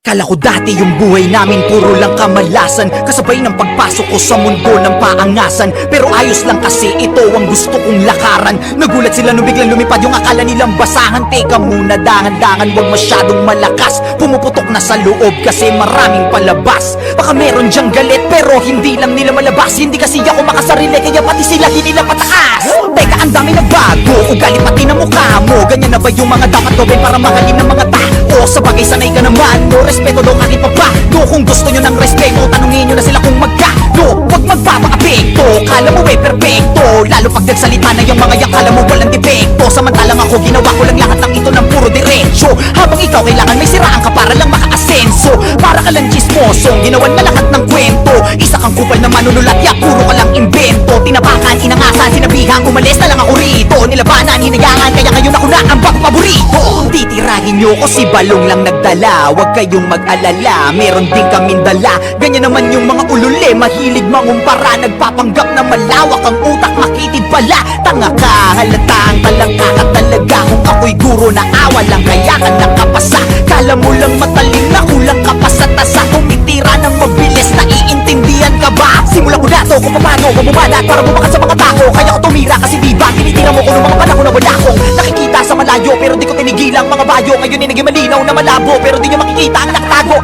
Kala ko dati yung buhay namin puro lang kamalasan, kasabay ng pagpasok ko sa mundo ng paangasan. Pero ayos lang kasi ito ang gusto kong lakaran. Nagulat sila nung biglang lumipad yung akala nilang basahan. Teka muna, dangan-dangan, wag masyadong malakas. Pumuputok na sa loob kasi maraming palabas. Baka meron dyang galit pero hindi lang nila malabas. Hindi kasi ako makasarili kaya pati sila hindi nila pataas. Teka, ang dami nagbago, ugali pati na mukha mo. Ganyan na ba yung mga dapat gawin para mahalin ng mga tao? Sa bagay sanay ka naman, no respeto daw kahit pa ba. No, kung gusto nyo ng respeto, tanungin nyo na sila kung magkano. Huwag magpapaapekto, kala mo perfecto. Lalo pag nagsalita na yung mga yang kala mo walang depekto. Samantalang ako ginawa ko lang lahat ng ito ng puro diretsyo. Habang ikaw kailangan may siraan ka para lang makaasenso. Para ka lang chismosong ginawan na lahat ng kwento. Isa kang kupal na manunulat, ya puro ka lang invento. Tinapakan, inangasan, sinabihan, umalis na lang ako rito. Nilabanan, hinayangan, kaya ngayon ako na ang paborito. Titirahin nyo ko si Balong lang nagdala. Huwag kayong mag-alala, meron din kaming dala. Ganyan naman yung mga ulule, mahilig mangumpara. Nagpapanggap na malawak ang utak, makitid pala. Tanga ka, halatang talangka ka talaga. Kung ako'y guro na awa lang, kaya ka nakapasa. Kala mo lang mataling na kulang ka pa sa tasa. Tumitira ng mabilis, naiintindihan ka ba? Simulan ko na to kung paano ko bumanat para bumakas sa mga tao. Kaya ko tumira kasi diba tinitira mo ko ng mga panahon na wala akong nakikita sa malayo. Pero di ko tinigilang mga bayo. Ngayon ay naging malinaw na malabo, pero di nyo makikita ang nakatago.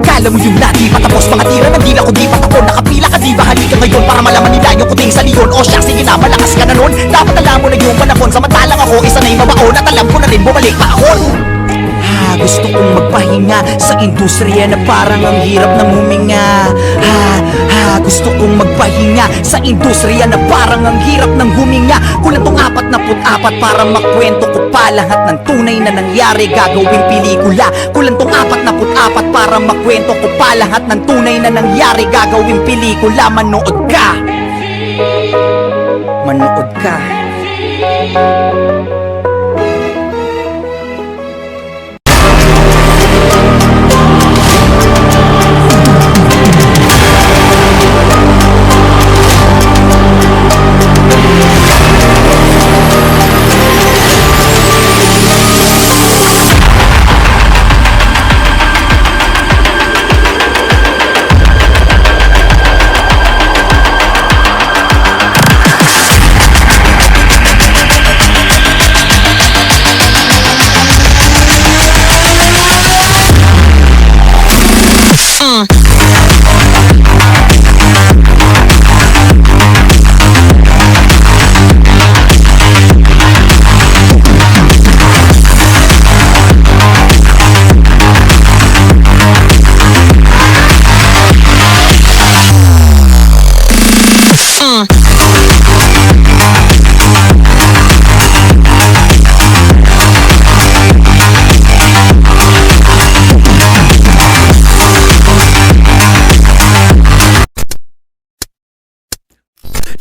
Kala mo yung na di patapos, mga tira ng dila ko di patapon. Nakapila ka di ba, halika ngayon para malaman nila yung kuting sa leon. O siya, sige na, malakas ka na nun. Dapat alam mo na yung panahon, samantalang ako isa na yung mabaon. At alam ko na rin bumalik pa ako. Gusto kong magpahinga sa industriya na parang ang hirap ng huminga. Gusto kong magpahinga sa industriya na parang ang hirap ng huminga. Kulang tong 44 para makwento ko pa lahat ng tunay na nangyari, gagawing pelikula. Kulang tong 44 para makwento ko pa lahat ng tunay na nangyari, gagawing pelikula. Manood ka. Manood ka.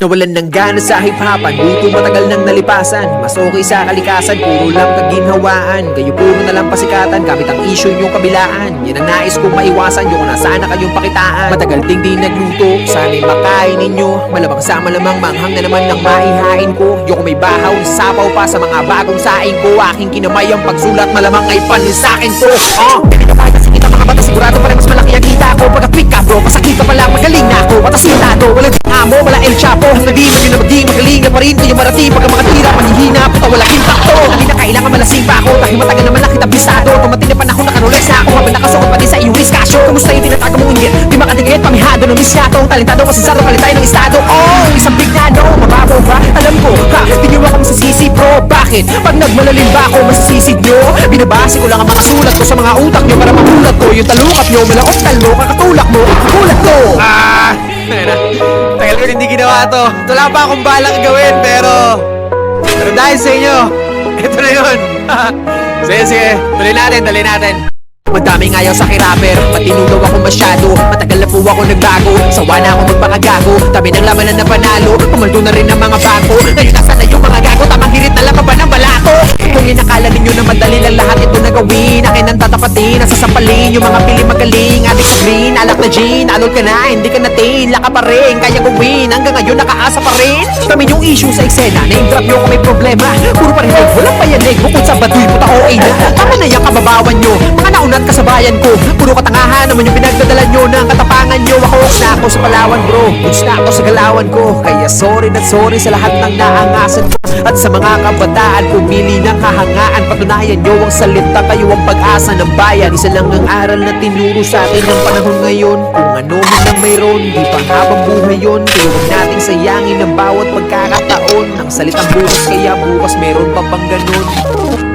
Nawalan ng gana sa hip-hopan, buto matagal nang nalipasan. Mas okay sa kalikasan, puro lang kaginhawaan. Kayo puro na lang pasikatan, gamit ang issue yung kabilaan. Yan ang nais kong maiwasan, yung nasana kayong pakitaan. Matagal ding di nagluto, sana'y makain ninyo. Malamang sa malamang manghang na naman ng maihain ko. Yung may bahaw, sapaw pa sa mga bagong saing ko. Aking kinamay ang pagsulat, malamang ay panin sa'kin to. Kasi kita mga bata, sigurado pa rin mas malaki ang kita ko. Pagka-pick ka bro, pasakit ka pala, magaling na ako. Matas yunado, walang amo, wala El Chapo. Hanggang di man yun na maging magaling na pa rin. Kaya marating pagka mga tira, manghihina, puta wala impacto. Hindi na kailangan malasing pa ako, dahil matagal naman lang kita bisado. Tumating na panahon nakarolex na ako, habang nakasuot pa din sa iyong riskasyo. Kumusta yung tinatago mong inggit? Di makatigayat, pamihado ng misyado. Talentado kasi saro, palit tayo ng estado. Isang big na no, mababaw ba? Alam ko, di nyo ako masisisi bro. Bakit? Pag nagmalalim ba ako, masisisid nyo? Binabase ko lang ang mga sulat ko sa mga utak nyo para magulat ko. Yung talukap nyo, malaoktal mo, kakatulak mo, kakulat ko. Tagal ko hindi ginawa to. Wala pa akong balak gawin, pero dahil sa inyo, ito na yun. Sige, tuloy natin. Madaming ayaw sa kirapper, matinugaw ako masyado. Matagal na po ako nagbago, sawa na ako magpakagago. Tabi ng labanan na panalo, pumaldo na rin ang mga bago. Ngayon nasa na yung mga gago, tamang hirit na lang pa ba ng balato? Kung inakala ninyo na madali lang lahat ito na gawin, akin ang tatapatin, nasasampalin yung mga pili magaling. Adik sa green, alak na gin, alol ka na, hindi ka natin, laka pa rin, kaya gawin, hanggang ngayon nakaasa pa rin. Kami yung issue sa eksena, name drop nyo kung may problema, puro parinig, walang payanig, bukod sa baduy, puta OA na. Tama na yung kababawan nyo, mga naunat kasabayan ko, puro katangahan naman yung pinagdadala nyo ng katapangan nyo. Ako na ako sa Palawan bro, goods na ako sa galawan ko, kaya sorry na sorry sa lahat ng naangasan ko. At sa mga kabataan, pumili ng hahangaan, patunayan nyo ang salita, kayo ang pag-asa ng bayan. Isa lang ang aral na tinuro sa atin ng panahon ngayon, kung ano man ang mayroon, di pang habang buhay yun. Kaya huwag nating sayangin ang bawat pagkakataon, ang salitang bukas, kaya bukas meron pa bang ganun.